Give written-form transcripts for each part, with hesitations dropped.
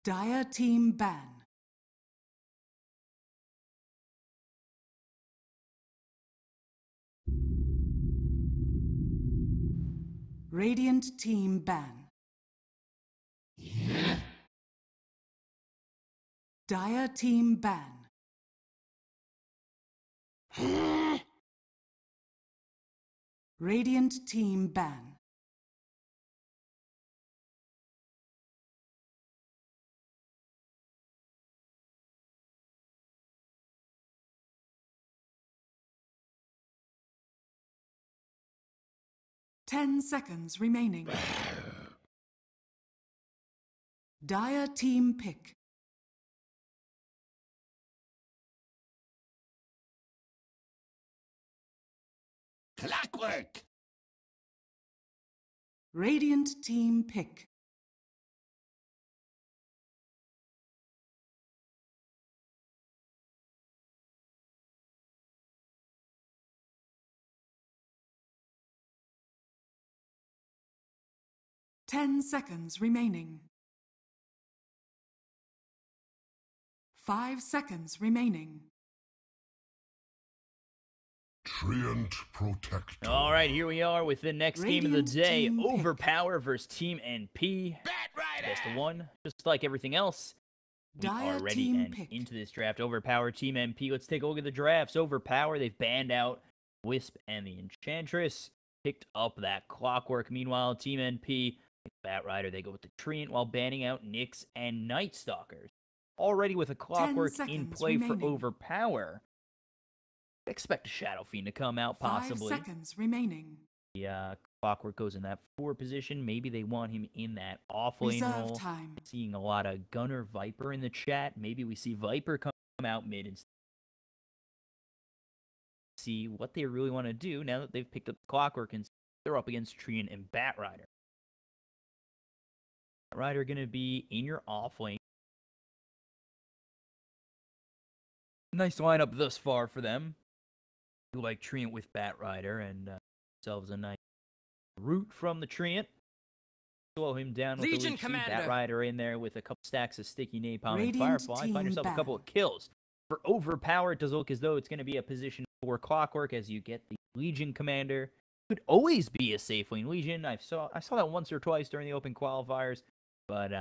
Dire team ban. Radiant team ban. Dire team ban. Radiant team ban. Ten seconds remaining. Dire team pick. Clockwork! Radiant team pick. Ten seconds remaining. 5 seconds remaining. Treant Protector. All right, here we are with the next game of the Radiant day. team pick. OverPower versus Team NP. Bat Rider! Best of one, just like everything else. We Dire are ready team and pick. into this draft. OverPower, Team NP. Let's take a look at the drafts. OverPower, they've banned out Wisp and the Enchantress. Picked up that Clockwork. Meanwhile, Team NP, Bat Rider, they go with the Treant while banning out Nyx and Night Stalkers. Already with a Clockwork in seconds play remaining. for OverPower. Expect a Shadow Fiend to come out, 5 possibly. seconds remaining. The Clockwork goes in that 4 position. Maybe they want him in that off-lane Reserve role. time. Seeing a lot of Gunner Viper in the chat. Maybe we see Viper come out mid and see what they really want to do now that they've picked up the Clockwork and they're up against Treant and Bat Rider. Bat Rider going to be in your off-lane. Nice lineup thus far for them. You like Treant with Bat Rider and themselves a nice root from the Treant. Slow him down with Legion the Commander. Bat Rider in there with a couple stacks of sticky napalm Radiant and Firefly. team Find yourself a couple ban. of kills. For OverPower, it does look as though it's going to be a position for Clockwork as you get the Legion Commander. Could always be a safe lane Legion. I saw that once or twice during the open qualifiers, but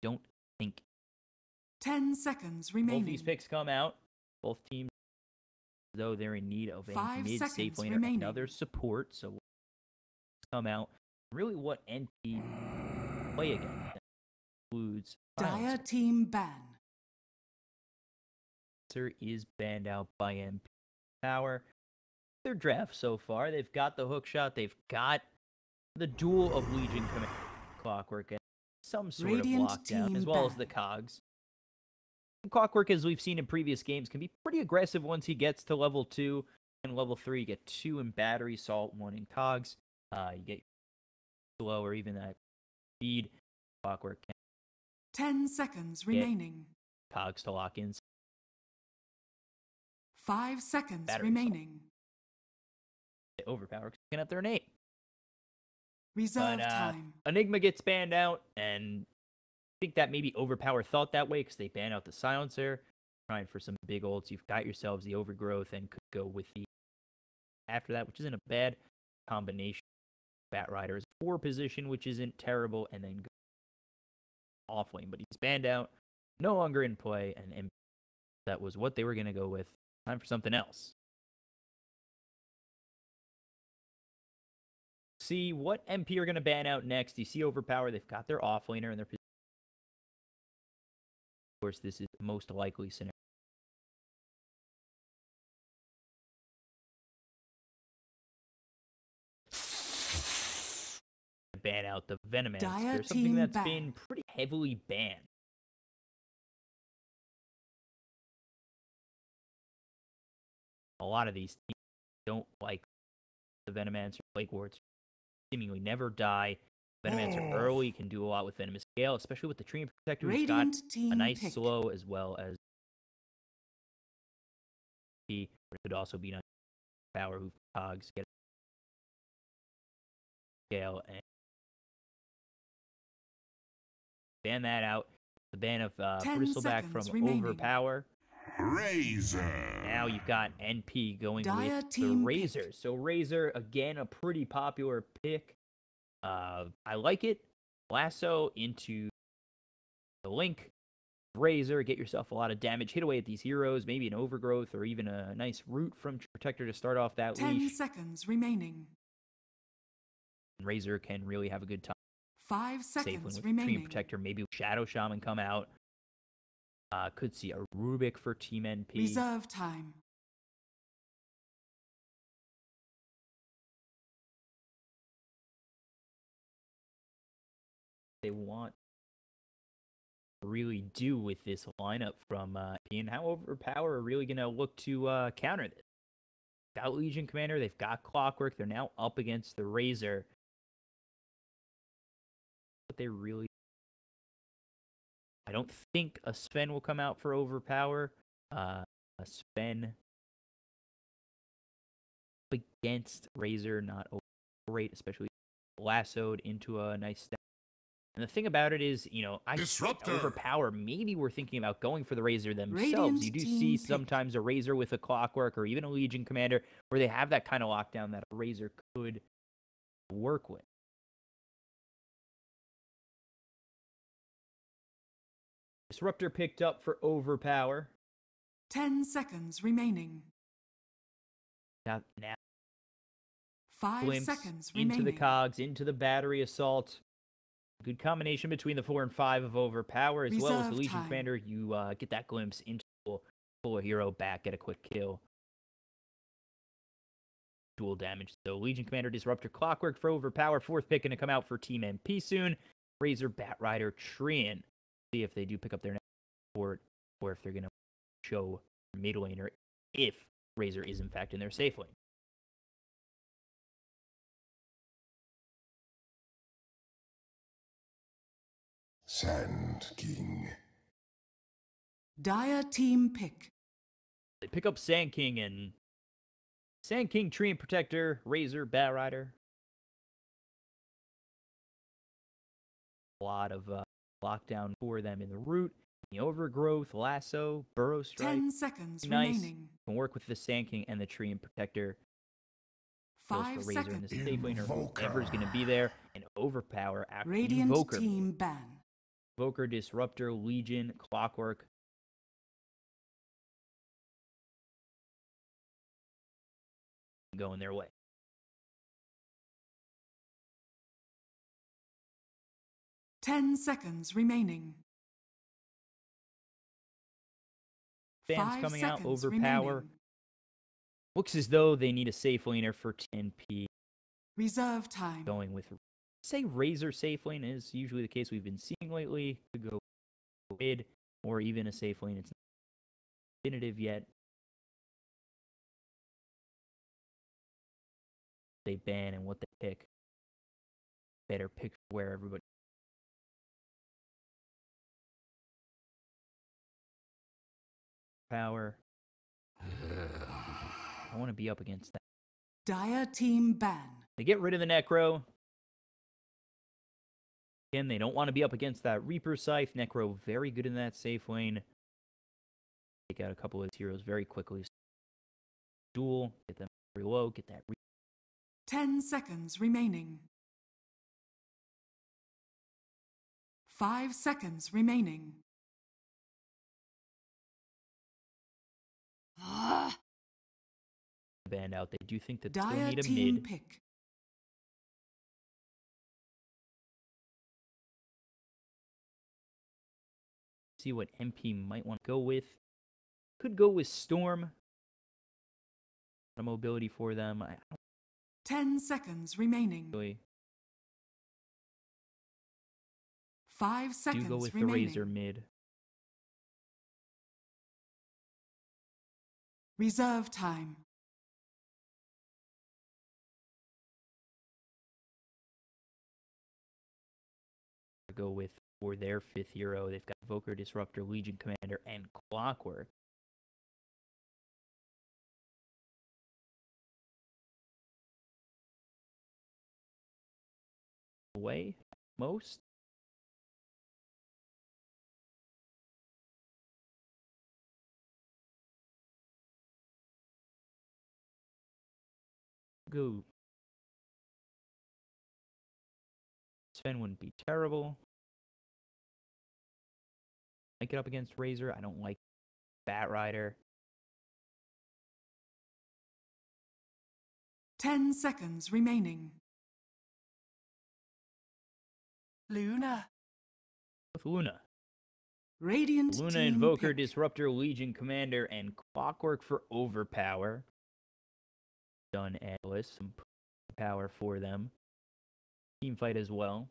don't think 10 seconds both remaining. these picks come out. Both teams, though they're in need of a 5 mid safe seconds laner, remaining. another support. So we'll come out. Really, what NP play against that includes Dire Silencer. team ban. Silencer is banned out by NP Power. Their draft so far, they've got the hook shot, they've got the duel of Legion Commander, Clockwork, and some sort Radiant of lockdown, team as well as ban. the cogs. Clockwork, as we've seen in previous games, can be pretty aggressive once he gets to level 2 and level 3. You get 2 in battery, salt, 1 in cogs. You get slow or even that speed. Clockwork can 10 seconds remaining. cogs to lock in. 5 seconds Battery remaining. OverPower picking up their 8. Reserve But time. Enigma gets banned out, and I think that maybe OverPower thought that way because they banned out the Silencer. Trying for some big ults. You've got yourselves the Overgrowth and could go with the after that, which isn't a bad combination. Bat Rider is 4 position, which isn't terrible, and then go off lane. But he's banned out, no longer in play, and that was what they were going to go with. Time for something else. See what MP are going to ban out next. You see OverPower, they've got their offlaner in their position. Of course, this is the most likely scenario. Ban out the Venomancer, Dire something team that's ban. been pretty heavily banned. A lot of these teams don't like the Venomancer. Plague Wards seemingly never die. Venomancer early can do a lot with Venomous Gale, especially with the Treant Protector, who's got Radiant team a nice pick. slow as well as he could also be nice power who cogs get Gale and ban that out. The ban of 10 Bristleback from seconds remaining. Overpower. Razor. Now you've got NP going Dire with the team Razor. pick. So Razor, again, a pretty popular pick. I like it. Lasso into the Link. Razor, get yourself a lot of damage. Hit away at these heroes. Maybe an Overgrowth or even a nice root from Protector to start off that 10 leash. seconds remaining. Razor can really have a good time. 5 Safely seconds with Tree remaining. and Protector. Maybe Shadow Shaman come out. Could see a Rubik for Team NP. Reserve time. They want to really do with this lineup from and how Overpower are really going to look to counter this. Got Legion Commander, they've got Clockwork, they're now up against the Razor. But they really... I don't think a Sven will come out for Overpower. A Sven against Razor, not great, especially lassoed into a nice step. And the thing about it is, you know, Disruptor. Overpower, maybe we're thinking about going for the Razor themselves. Radiant You do team see pick. sometimes a Razor with a Clockwork or even a Legion Commander where they have that kind of lockdown that a Razor could work with. Disruptor picked up for Overpower. 10 seconds remaining. Now 5 glimpse seconds into remaining. the cogs, into the battery assault. Good combination between the 4 and 5 of Overpower, as well as the Reserve Legion time. Commander. You get that glimpse into pull a hero back, get a quick kill. Dual damage. So Legion Commander, Disruptor, Clockwork for Overpower. 4th pick going to come out for Team MP soon. Razor, Batrider, Treant. See if they do pick up their next support, or if they're going to show mid laner if Razor is in fact in their safe lane. Sand King. Dire team pick. They pick up Sand King and Sand King, Tree and Protector, Razor, Batrider. A lot of lockdown for them in the root. The Overgrowth, Lasso, Burrow Strike. 10 seconds Nice. remaining. Can work with the Sand King and the Tree and Protector. Goes 5 for Razor in the seconds. safe lane, or whoever's going to be there. And Overpower after Radiant Invoker. team ban. Invoker, Disruptor, Legion, Clockwork. Going their way. Ten seconds remaining. Fans 5 coming out, seconds Overpower. remaining. Looks as though they need a safe laner for TNP. Reserve time. Going with, say, Razor safe lane is usually the case we've been seeing lately. Could go mid or even a safe lane. It's not definitive yet. They ban and what they pick. Better pick where everybody. Power. I want to be up against that. Dire team ban. They get rid of the Necro. Again, they don't want to be up against that Reaper Scythe. Necro very good in that safe lane. Take out a couple of his heroes very quickly. Duel, get them very low, get that. 10 seconds remaining. 5 seconds remaining. Band out. They do think that they still Dire need a team mid. pick. See what MP might want to go with. Could go with Storm. A mobility for them. I don't 10 seconds remaining. really 5 do seconds go with remaining. the Razor mid. Reserve time. Go with for their 5th hero. They've got Invoker, Disruptor, Legion Commander, and Clockwork. Away most. Go. Sven wouldn't be terrible. Like it up against Razor. I don't like Bat Rider. 10 seconds remaining. Luna. With Luna. Radiant Luna team Invoker, pick. Disruptor, Legion Commander, and Clockwork for Overpower. Done Atlas. Some power for them. Team fight as well.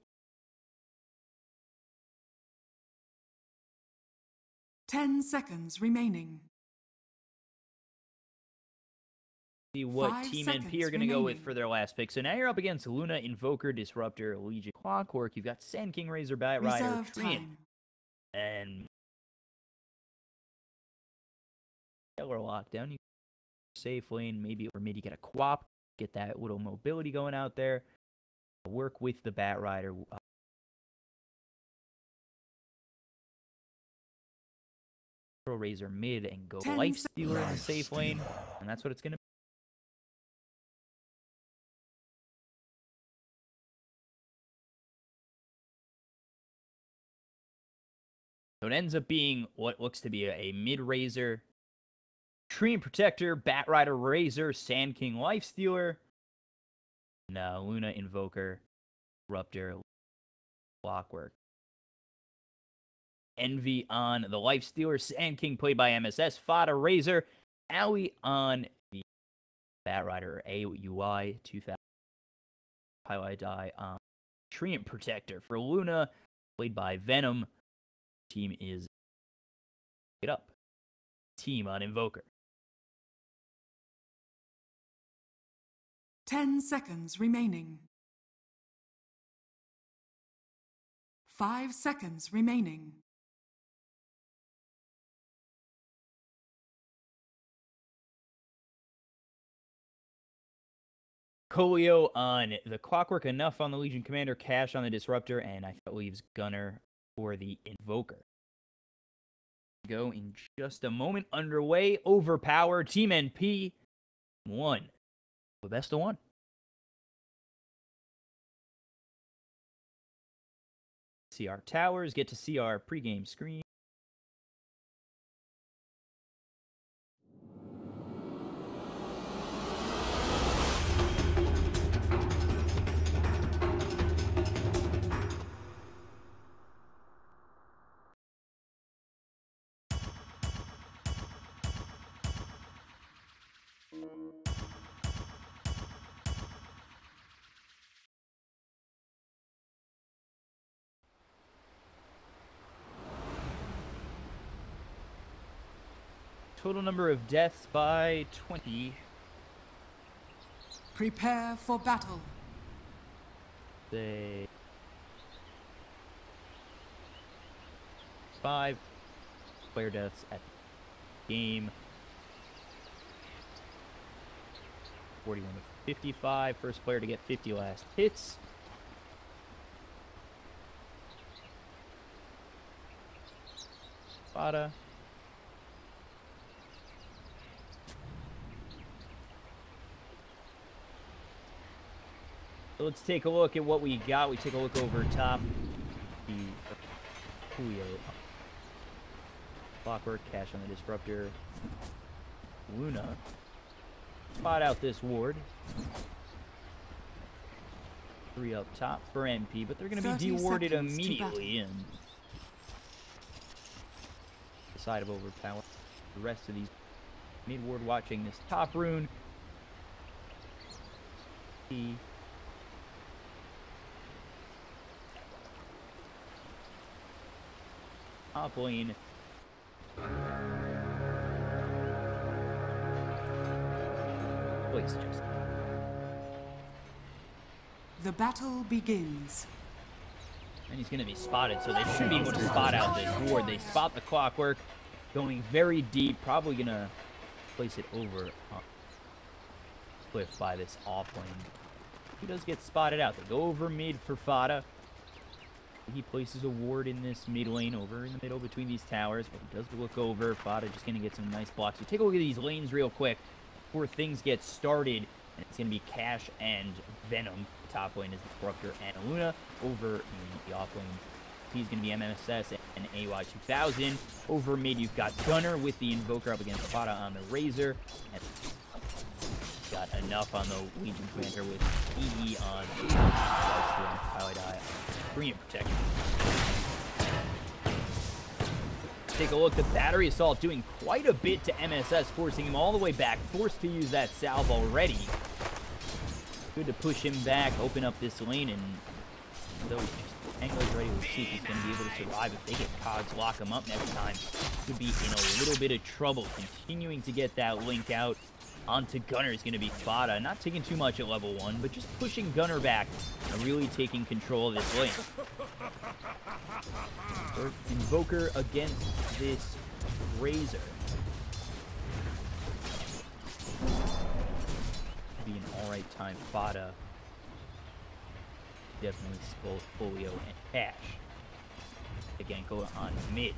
10 seconds remaining. See what 5 Team NP are seconds going to go with remaining. for their last pick. So now you're up against Luna Invoker, Disruptor, Legion Clockwork. You've got Sand King, Razor, Bat Rider, Reserve Treant, time. and Killer Lockdown. You safe lane, maybe or mid, you get a Quap, get that little mobility going out there. Work with the Bat Rider. Throw Razor mid and go 10 Life Stealer in the safe Lifestealer. lane, and that's what it's going to be. So it ends up being what looks to be a mid Razor, Treant Protector, Bat Rider Razor, Sand King Lifestealer, and Luna Invoker, Disruptor, Clockwork. Envy on the Lifestealer, Sand King played by MSS, Fada Razor, Alley on the Bat Rider, AUI 2000, highlight die on Treant Protector for Luna, played by Venom. Team is get up. Team on Invoker. 10 seconds remaining. 5 seconds remaining. Colio on the Clockwork, enough on the Legion Commander, Cash on the Disruptor, and I thought leaves Gunner for the Invoker. Go in just a moment. Underway. Overpower. Team NP 1. The best of 1. See our towers. Get to see our pregame screen. Total number of deaths by 20. Prepare for battle. Say 5 player deaths at the game. 41 to 55. First player to get 50 last hits. Fada. So let's take a look at what we got. We take a look over top. The Julio. Clockwork, Cash on the Disruptor. Luna. Spot out this ward. 3 up top for MP, but they're going to be 30 dewarded seconds to immediately in the side of Overpower. The rest of these mid-ward watching this top rune. Top lane. Place just. The battle begins. And he's going to be spotted, so they should be able to spot out this ward. They spot the Clockwork, going very deep, probably going to place it over cliff by this off lane. He does get spotted out. They go over mid for Fada. He places a ward in this mid lane over in the middle between these towers, but he does look over. Fada just going to get some nice blocks. So take a look at these lanes real quick before things get started. And it's going to be Cash and Venom. Top lane is Disruptor and Luna. Over in the off lane, he's going to be MSS and AY2000. Over mid, you've got Gunner with the Invoker up against Fada on the Razor. And got enough on the Legion Commander with EE on Highlight Eye. Brilliant protection. Take a look. The Battery Assault doing quite a bit to MSS, forcing him all the way back. Forced to use that salve already. Good to push him back, open up this lane, and those Angler's ready to see if he's going to be able to survive. If they get Cogs, lock him up next time, could be in a little bit of trouble. Continuing to get that link out onto Gunner is going to be Fada. Not taking too much at level 1, but just pushing Gunner back and really taking control of this lane. Invoker against this Razor. Be an alright time. Fada. Definitely Skull, Folio, and Cash. Again, go on mid.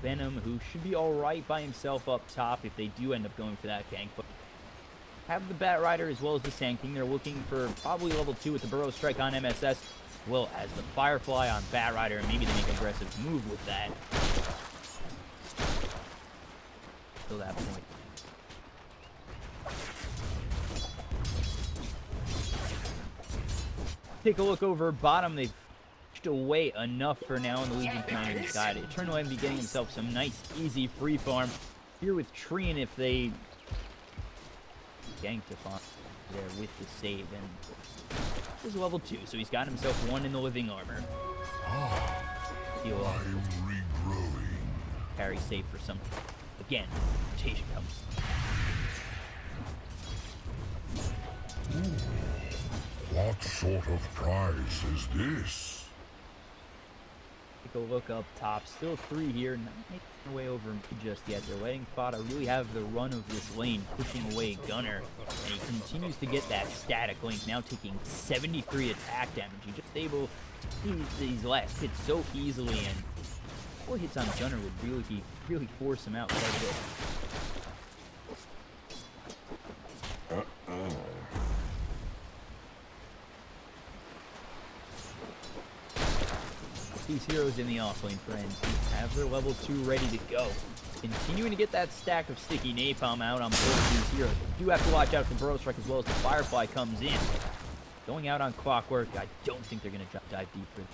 Venom, who should be alright by himself up top if they do end up going for that gank. But have the Bat Rider as well as the Sand King. They're looking for probably level 2 with the Burrow Strike on MSS, as well as the Firefly on Bat Rider, and maybe they make an aggressive move with that. Till that point. Take a look over bottom. They've pushed away enough for now on the Legion Commander's side. Eternal Envy getting himself some nice, easy free farm. Here with Trian, if they ganked upon there with the save, and this is level 2, so he's got himself 1 in the living armor. Heal up. I'm regrowing. Carry safe for some. Again, rotation comes. What sort of prize is this? Take a look up top. Still 3 here. Not making their way over just yet. They're letting Fada really have the run of this lane, pushing away Gunner. And he continues to get that static link, now taking 73 attack damage. He's just able to use these last hits so easily, and 4 hits on Gunner would really force him out quite a bit. These heroes in the offlane, friends, have their level 2 ready to go. Continuing to get that stack of sticky napalm out on both these heroes. You do have to watch out for Burrow Strike as well as the Firefly comes in. Going out on Clockwork, I don't think they're going to dive deeper.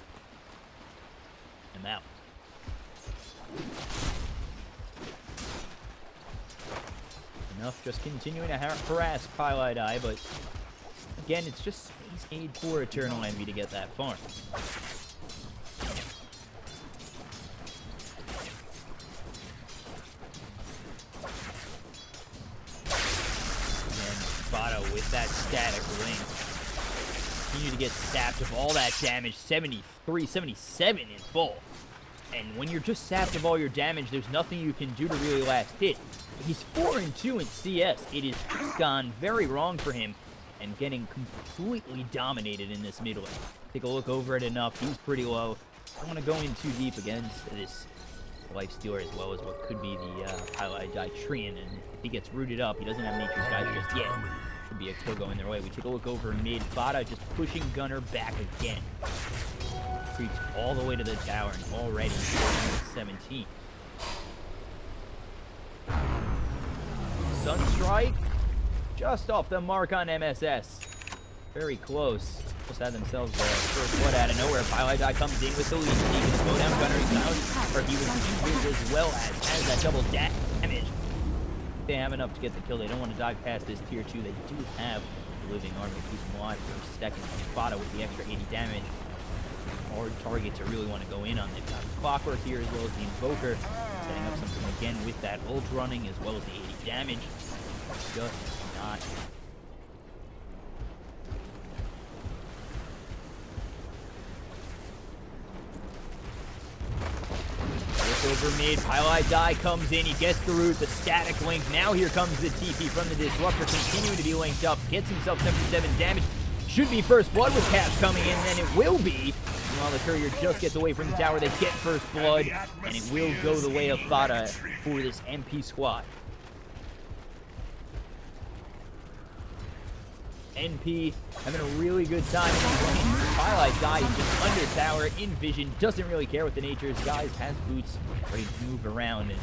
I'm out. Enough just continuing to harass Highlight Eye, but again, it's just space aid for Eternal Envy to get that farm. With that static link, continue to get sapped of all that damage. 73, 77 in full. And when you're just sapped of all your damage, there's nothing you can do to really last hit. He's 4-2 in CS. It has just gone very wrong for him, and getting completely dominated in this mid lane. Take a look over at Enough. He's pretty low. I don't want to go in too deep against this Lifestealer as well as what could be the Highlight Eye Trian, and if he gets rooted up, he doesn't have Nature's Guide just yet. Should be a kill going their way. We take a look over mid. Fada just pushing Gunner back again. Creeps all the way to the tower and already 17. Sunstrike just off the mark on MSS. Very close. Just had themselves the first blood out of nowhere. Highlight Eye comes in with the lead. He can slow down Gunner. He's out, or he was injured as well as that double damage. They have enough to get the kill. They don't want to dive past this tier 2. They do have the living armor to keep them alive for a second. Fada with the extra 80 damage. Hard target to really want to go in on. They've got Clockwork here as well as the Invoker. Setting up something again with that ult running as well as the 80 damage. Just not. Over mid, Highlight Die comes in, he gets the root, the static link, now here comes the TP from the Disruptor, continuing to be linked up, gets himself 77 damage, should be first blood with Caps coming in, and it will be, while the Courier just gets away from the tower, they get first blood, and it will go the way of Fada for this MP squad. NP having a really good time. Twilight dies just under tower in vision. Doesn't really care what the nature is. Guys has boots ready to move around and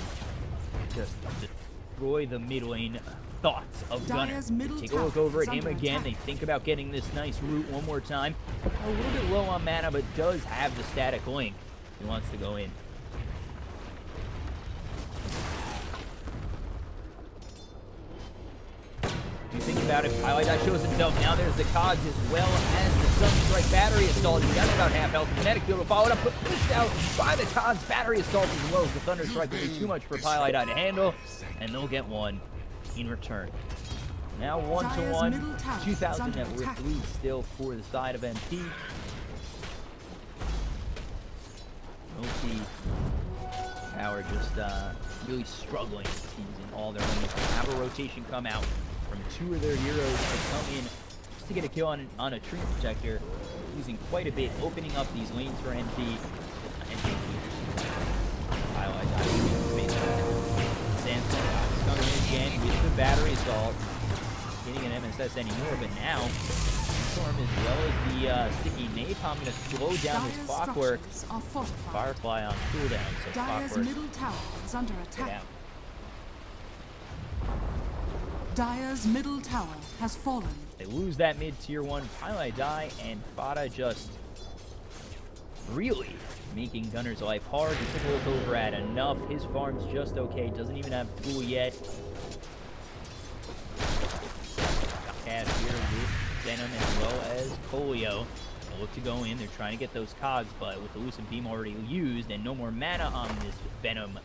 just destroy the mid lane. Thoughts of Gunner. Take a look over at him again. They think about getting this nice route one more time. A little bit low on mana, but does have the static link. He wants to go in. You think about it, Twilight shows himself. Now there's the cogs as well as the Sunstrike battery installed. He's got about half health. Kinetic field will follow it up, but pushed out by the cogs battery installed as well as the Thunderstrike will be too much for Twilight to handle, and they'll get one in return. Now 1-1, 2,000 net worth lead still for the side of MP. OP Power just really struggling this season. All their lanes have a rotation come out from 2 of their heroes to come in just to get a kill on a tree protector, using quite a bit, opening up these lanes for NP. Coming in again with the battery assault. Getting an MSS anymore, but now Storm as well as the sticky napalm going to slow down this Clockwork. Firefly on cooldown, so Dire's Clockwork middle tower is under get attack. out. Dire's middle tower has fallen. They lose that mid tier 1 Pilot die, and Fada just really making Gunner's life hard. He took a look over at enough. His farm's just okay. Doesn't even have tool yet. Cash here with Venom as well as Colio. They look to go in. They're trying to get those cogs, but with the Lucent Beam already used and no more mana on this Venom,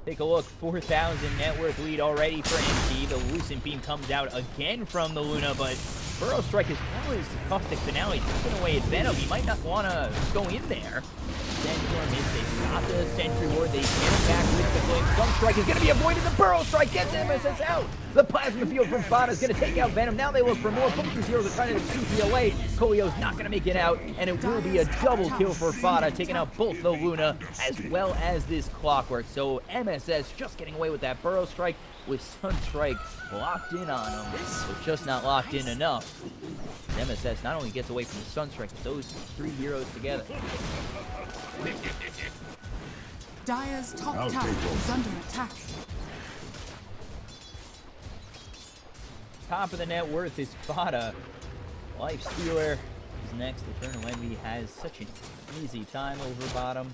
take a look, 4,000 net worth lead already for NP. The Lucent Beam comes out again from the Luna, but Burrow Strike as well as Caustic Finale taking away at Venom. He might not want to go in there. Sandstorm is, they've got the Sentry Ward. They get him back with the Flame. Sunstrike is going to be avoided. The Burrow Strike gets MSS out. The Plasma Field from Fada is going to take out Venom. Now they look for more. Focus Heroes are trying to CPLA. Colio's not going to make it out, and it will be a double kill for Fada, taking out both the Luna as well as this Clockwork. So MSS just getting away with that Burrow Strike, with Sunstrike locked in on him, but just not locked in enough. MSS not only gets away from the Sunstrike, but those 3 heroes together. Dire's top tower is under attack. Top of the net worth is Fada. Life Stealer is next. Eternal Envy has such an easy time over bottom.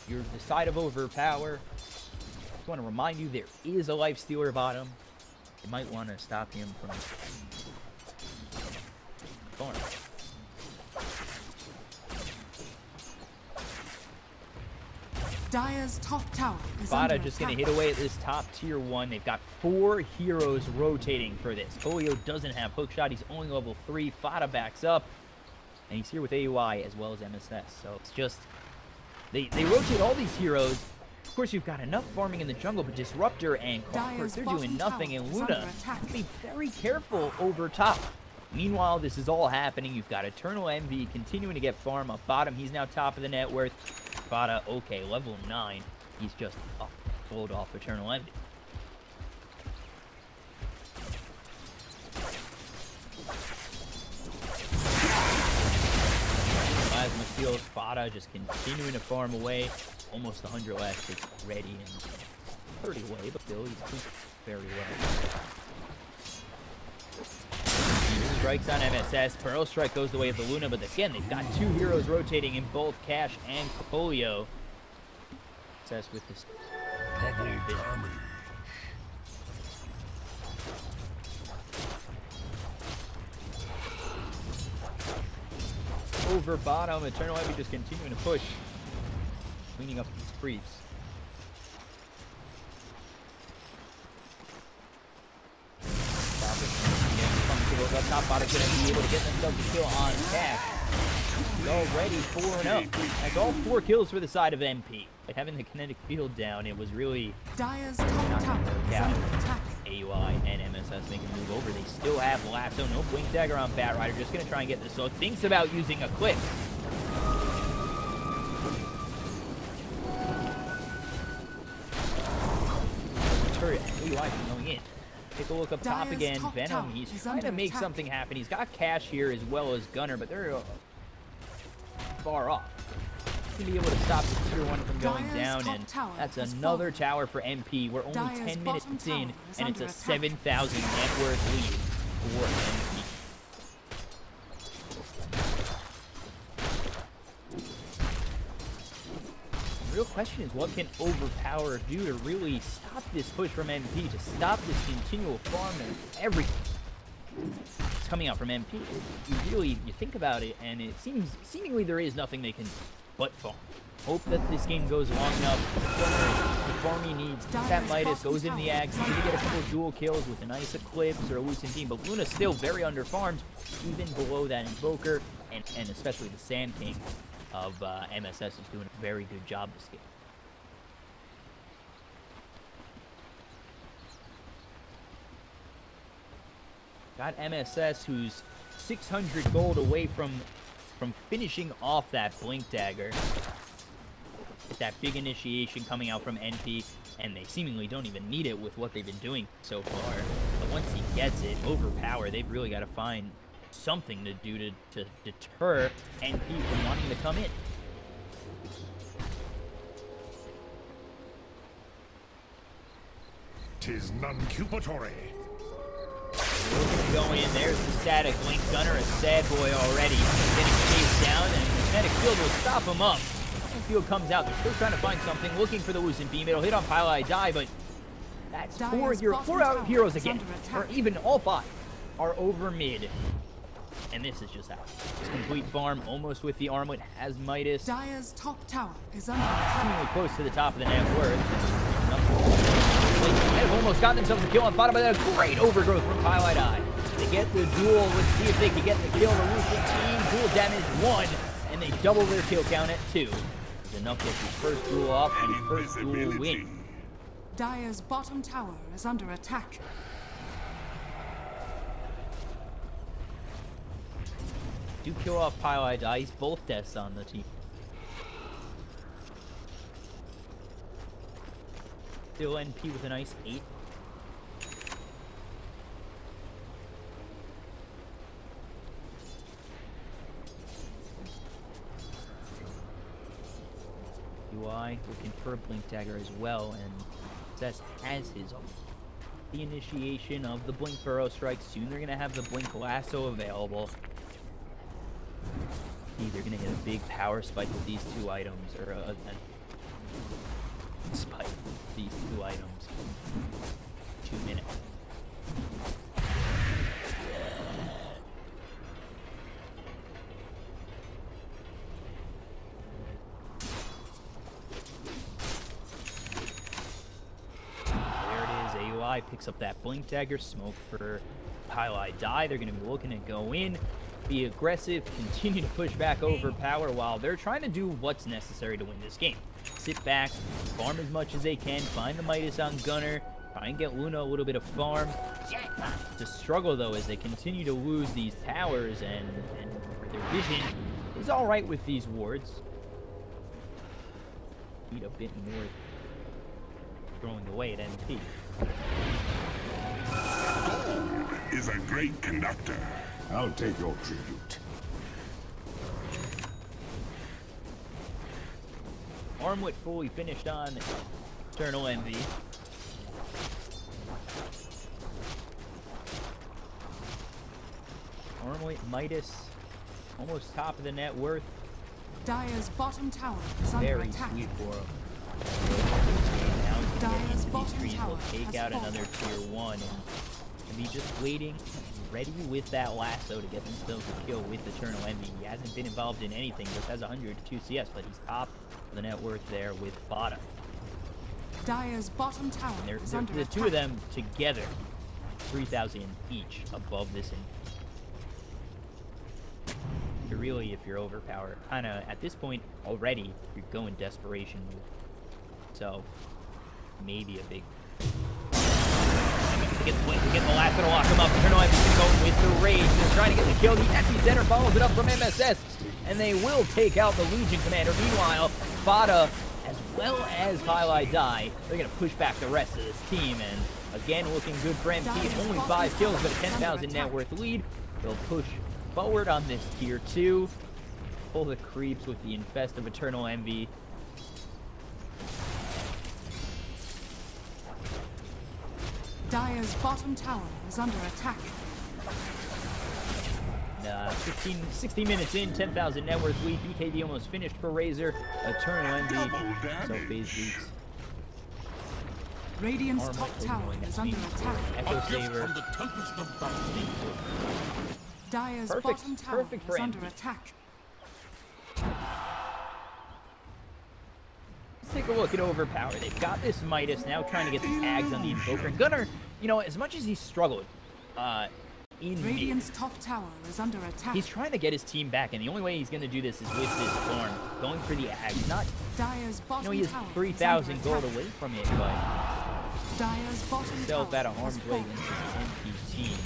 You're the side of Overpower. I want to remind you there is a Life Stealer bottom. You might want to stop him from farm. Dire's top tower is Fada under just attack. going to hit away at this top tier 1. They've got 4 heroes rotating for this. Colio doesn't have hookshot. He's only level 3. Fada backs up. And he's here with AUI as well as MSS. So it's just, they rotate all these heroes. Of course, you've got enough farming in the jungle, but Disruptor and Clockwork, they're doing nothing. And Luna, be very careful over top. Meanwhile, this is all happening. You've got Eternal Envy continuing to get farm up bottom. He's now top of the net worth. Fada, okay, level 9. He's just up, pulled off Eternal Envy. Plasma Field, Fada just continuing to farm away. Almost 100 left. It's ready and 30 away, but still, he's doing very well. Strikes on MSS. Pearl Strike goes the way of the Luna, but again, they've got 2 heroes rotating in both Cash and Colio. MSS with this Double damage. over bottom. Eternal Envy just continuing to push, cleaning up these creeps. Up top, Fada gonna be able to get themselves a kill on Cash. He's already 4-0. That's all 4 kills for the side of MP. Like having the kinetic field down, it was really Dire's top tower is under attack. AUI and MSS making a move over. They still have Lasso, no Blink Dagger on Batrider. Just gonna try and get this. So thinks about using Eclipse. Turret, AUI going in. Take a look up top again. Venom, he's trying to make something happen. He's got Cash here as well as Gunner, but they're far off. He's going to be able to stop the tier 1 from going down, and that's another tower for MP. We're only 10 minutes in, and it's a 7,000 net worth lead for MP. The real question is, what can Overpower do to really stop this push from MP, to stop this continual farm and everything that's coming out from MP? You think about it, and it seemingly there is nothing they can but farm. Hope that this game goes long enough. The farm he needs. That Midas goes in the Axe. He's going to get a couple of dual kills with a nice Eclipse or a Lucent Beam, but Luna's still very underfarmed, even below that Invoker, and especially the Sand King of MSS is doing a very good job this game. Got MSS, who's 600 gold away from finishing off that Blink Dagger. With that big initiation coming out from NP, and they seemingly don't even need it with what they've been doing so far. But once he gets it, Overpower, they've really got to find something to do to deter NP from wanting to come in. Tis non-cupatory. Go in, there's the static Blink Gunner, a sad boy already, getting chased down, and the kinetic field will stop him up. Field comes out, they're still trying to find something, looking for the Lucent Beam. It'll hit on Pylai Die, but that's four heroes again, or even all 5 are over mid. And this is just out. It's complete farm, almost with the Armlet, has Midas. Dire's top tower is under attack. Seemingly close to the top of the net worth. They have almost got themselves a kill on bottom, but then a great overgrowth from Pylai Die. They get the duel. Let's see if they can get the kill. The Lucent Team, duel damage 1, and they double their kill count at 2. There's enough to get his first duel off and first duel win. Dire's bottom tower is under attack. Do kill off Pylai Die. He's both deaths on the team. Still NP with a nice 8. UI looking for a Blink Dagger as well, and Cess has his own. The initiation of the Blink Burrow Strike. Soon they're going to have the Blink Lasso available. They're going to hit a big power spike with these 2 items, or a spike with these 2 items. 2 minutes. AUI picks up that Blink Dagger, smoke for Pylai Die. They're going to be looking to go in, be aggressive, continue to push back Overpower while they're trying to do what's necessary to win this game. Sit back, farm as much as they can, find the Midas on Gunner, try and get Luna a little bit of farm. The struggle, though, is they continue to lose these towers, and their vision is alright with these wards. Need a bit more throwing away at MP. Is a great conductor. I'll take your tribute. Armlet fully finished on Eternal Envy. Armlet, Midas, almost top of the net worth. Dire's bottom tower is under Very attack. sweet for him. Dire's bottom tower will take out fallen. another tier 1 and be just waiting, ready with that lasso to get themselves a kill with Eternal Envy. He hasn't been involved in anything, just has 102 CS, but he's top of the net worth there with bottom. Dire's bottom tower is They're under the attack. 2 of them together, 3,000 each above this. to really, if you're overpowered, kind of at this point already, you're going desperation move. So maybe a big. Get the last one to lock him up. Eternal Envy's gonna go with the rage. They're trying to get the kill. The epicenter follows it up from MSS, and they will take out the Legion commander. Meanwhile, Fada, as well as Highlight Die, they're gonna push back the rest of this team, and again looking good for MP. Only 5 kills, but a 10,000 net worth lead. They'll push forward on this tier 2. Pull the creeps with the infest of Eternal Envy. Dire's bottom tower is under attack. 16 minutes in, 10,000 net worth lead. BKB almost finished for Razor. Eternal Envy. So phase leads. Radiant's top tower is under attack. Echo Saber. Dire's bottom tower is under attack. Let's take a look at Overpower. They've got this Midas now trying to get the tags on the Invoker. And Gunnar, you know, as much as he struggled in Radiant's top tower is under attack. he's trying to get his team back, and the only way he's going to do this is with this Storm. Going for the Ag. Not, Dire's bottom he has 3,000 gold away from it, but Dire's bottom himself tower out of harm's has way fallen. against his MP team.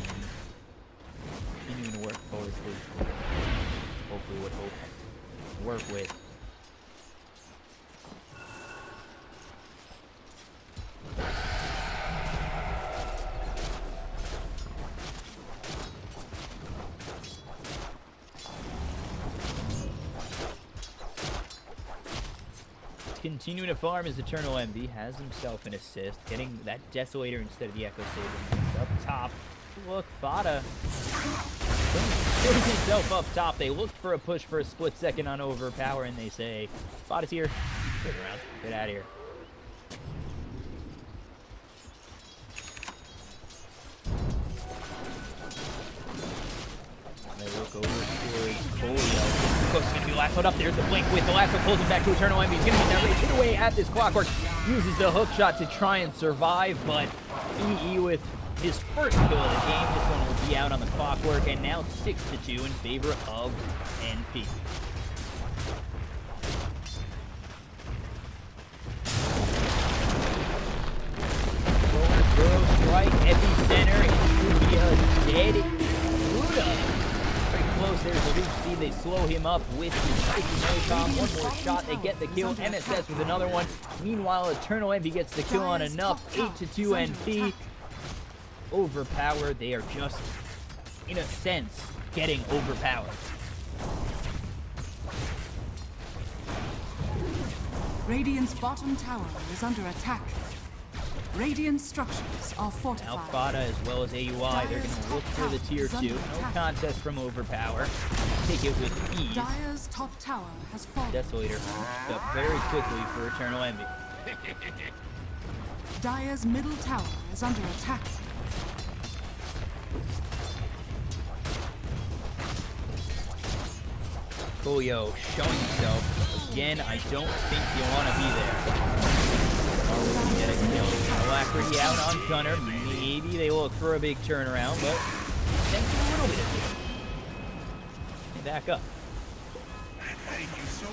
Continuing to work forward with, hopefully what hope work with. Continuing to farm as Eternal Envy has himself an assist, getting that Desolator instead of the Echo Saber. Up top, look, Fada kills himself up top. They looked for a push for a split second on Overpower, and they say, Fada's here, get around, get out of here. They look over towards Colio. Cook's gonna be the last one up. There's the blink with the last one, pulls him back to Eternal Envy. He's gonna get that rage hit away at this Clockwork. Uses the hook shot to try and survive, but EE with his first kill of the game. This one will be out on the Clockwork, and now 6-2 in favor of NP. Throw strike, epicenter, and dead Buddha. Close. There's a reach speed. They slow him up with the spiky Molotov. One more shot. They get the kill. MSS with another one. Meanwhile, Eternal Envy gets the kill on enough. 8-2 NP. Overpowered. They are just, in a sense, getting overpowered. Radiant's bottom tower is under attack. Radiant structures are fortified. Now Fada as well as AUI, they're going to look for the tier 2. No contest from Overpower. Take it with ease. Dire's top tower has fallen. Desolator picked up very quickly for Eternal Envy. Dire's middle tower is under attack. Colio showing himself. Again, I don't think you want to be there. Already getting killed. Alacrity out on Gunner. Maybe they look for a big turnaround, but thanks a little bit of it. They back up. Thank you so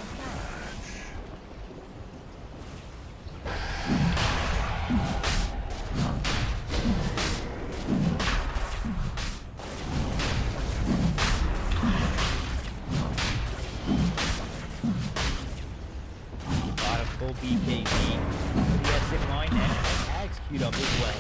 Got a full BKB. The S6 line and Ags queued up as well.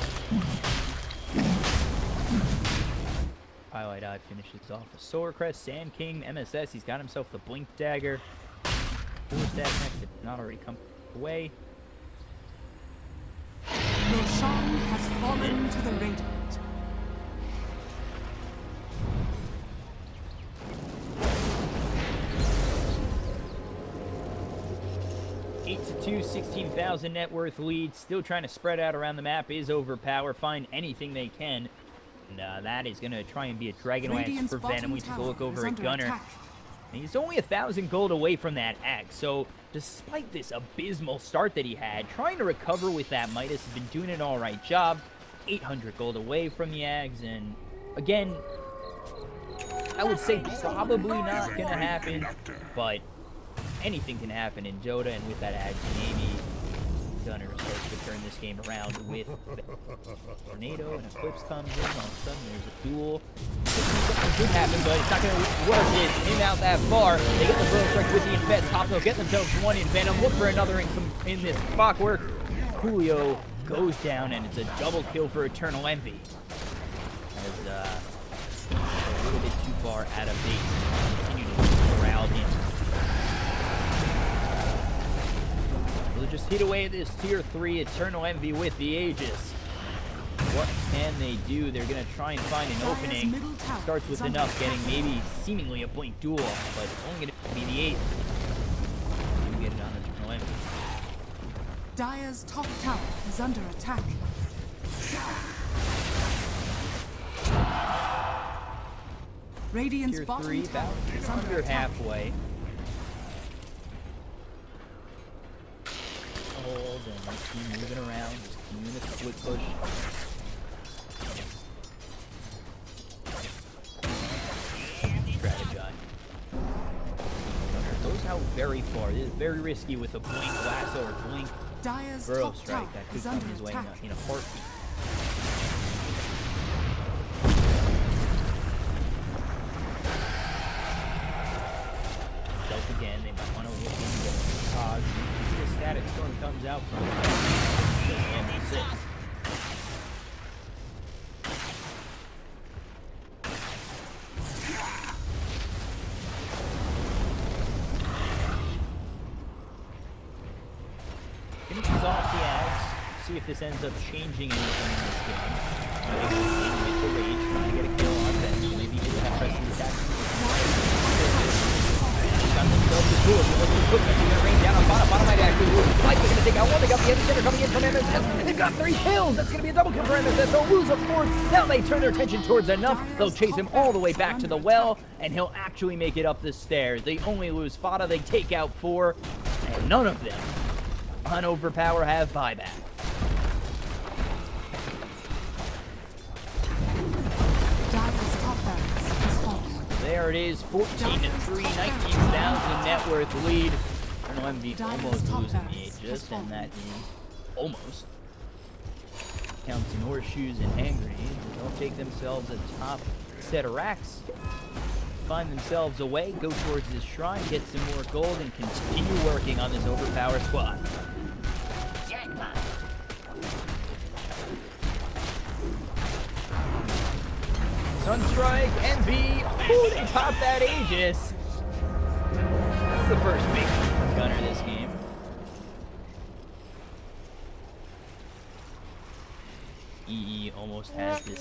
Highlight Eye finishes off a Solar Crest. Sand King, MSS, he's got himself the Blink Dagger. 4 stats next if not already come away. Roshan has fallen to the Radiant. to 2, 16,000 net worth lead. Still trying to spread out around the map is Overpower. Find anything they can. And that is going to try and be a Dragon Lance for Venom. We take a look over at Gunner. And he's only 1,000 gold away from that axe. So despite this abysmal start that he had, trying to recover with that Midas has been doing an alright job. 800 gold away from the Ags. And again, I would say probably not going to happen, but anything can happen in Dota, and with that Ags, maybe Gunner starts to turn this game around with Tornado, and Eclipse comes in. All of a sudden, there's a duel. Something could happen, but it's not going to work. It's him out that far. They get the Burrow Strike with the Infest. Top, they'll get themselves one in Venom. Look for another in this clockwork. Julio goes down, and it's a double kill for Eternal Envy. As a little bit too far out of base. Continue to corral him. They'll just hit away at this tier 3 Eternal Envy with the Aegis. What can they do? They're going to try and find an opening. Starts with enough, getting maybe seemingly a blink duel, but it's only going to be the 8th. You get it on Eternal Envy. Dire's top tower is under attack. Radiant's Tier bottom 3, tower about is under under attack. halfway. Hold and let's keep moving around. Just keep doing a split push. Strategize. Goes out very far. It is very risky with a blink lasso or blink Dire's Burrow top tower Strike that could is come under his way attack. in a heartbeat. Again, they might want to look into the cause. The static storm comes out from the 6. Finishes off the Ags. See if this ends up changing anything in this game. With the rage, trying to get a kill on them. Maybe he will have pressing attack. Got themselves the duel. They're going to rain down on bottom. Bottom might actually lose. They're going to take out one. They got the center coming in from MSS. And they've got 3 kills. That's going to be a double kill for MSS. They'll lose a 4th. Now they turn their attention towards enough. They'll chase him all the way back to the well. And he'll actually make it up the stairs. They only lose Fada. They take out 4. And none of them on Overpower have buyback. Dire's top barracks is falling. There it is, 14-3, 19,000 net worth lead. Eternal Envy almost losing the Aegis, and that is almost. Counts in horseshoes and hand grenades. They'll take themselves a top set of racks, find themselves a way, go towards this shrine, get some more gold, and continue working on this Overpower squad. Sunstrike, Envy, ooh, they pop that Aegis. That's the first big gunner this game. EE almost has this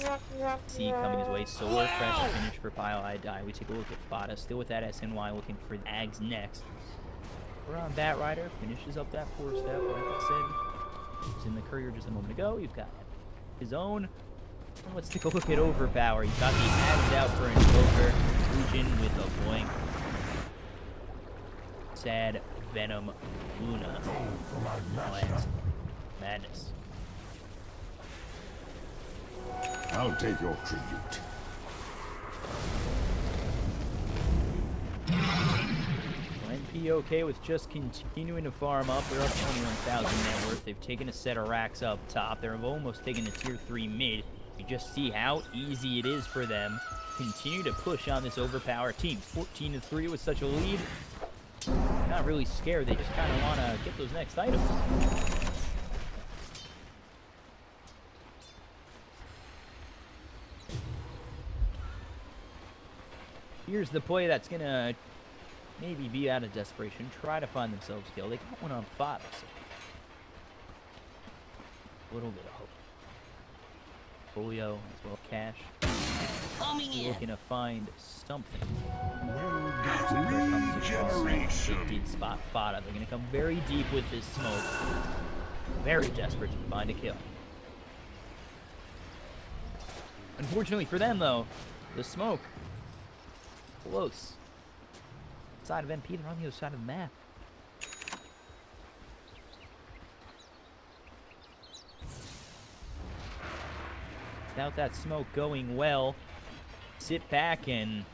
C coming his way. Solar Fresh finish for Pile I Die. We take a look at Fada, still with that SNY, looking for the Ags next. We're on Bat Rider, finishes up that 4-step, like I said. He's in the courier just a moment ago. You've got his own. Let's take a look at Overpower. He's got the Ags out for an Invoker. Legion with a blink. Sad Venom Luna. Lands. Madness. I'll take your tribute. NP okay with just continuing to farm up. They're up 21,000 net worth. They've taken a set of racks up top. They're almost taken a tier 3 mid. You just see how easy it is for them. Continue to push on this Overpower team. 14-3 with such a lead. Not really scared. They just kind of want to get those next items. Here's the play that's going to maybe be out of desperation. Try to find themselves a kill. They got one on Fada, so a little bit of hope. Folio as well, Cash. Looking to find something. They did spot Fada. They're going to come very deep with this smoke. Very desperate to find a kill. Unfortunately for them, though, the smoke close. Side of MP, they're on the other side of the map. Without that smoke going well, sit back and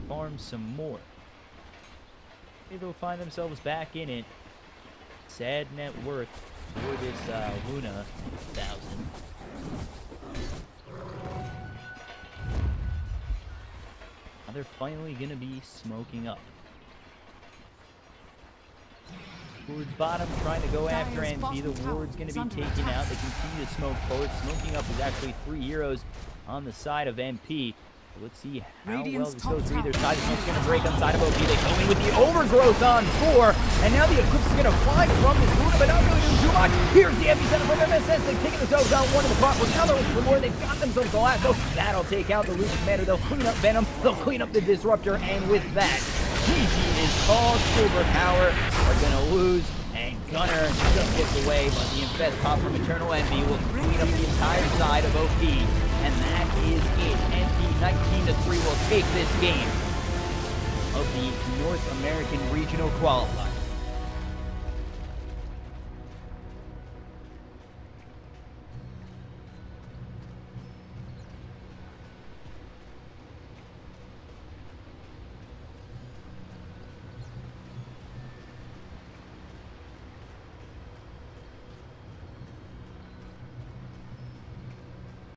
farm some more. Maybe they'll find themselves back in it. Sad net worth for this Luna 1000. Now they're finally going to be smoking up. Towards bottom, trying to go after MP. The ward's going to be taken out. They continue to smoke forward. Smoking up is actually 3 heroes on the side of MP. So let's see how well this goes for either side. The smoke's going to break on the side of OP. They go in with the overgrowth on 4. And now the Eclipse is going to fly from this Luna, but not really doing too much. Here's the epicenter from MSS. They've taken themselves out one in the front. Now they're looking for more. They've got themselves the last. So that'll take out the Luke Commander. They'll clean up Venom. They'll clean up the Disruptor. And with that, GG is called. Silverpower are going to lose. And Gunner just gets away, but the Infest Pop from Eternal Envy will clean up the entire side of OP. And that is it. NP 19-3 will take this game of the North American Regional Qualifier.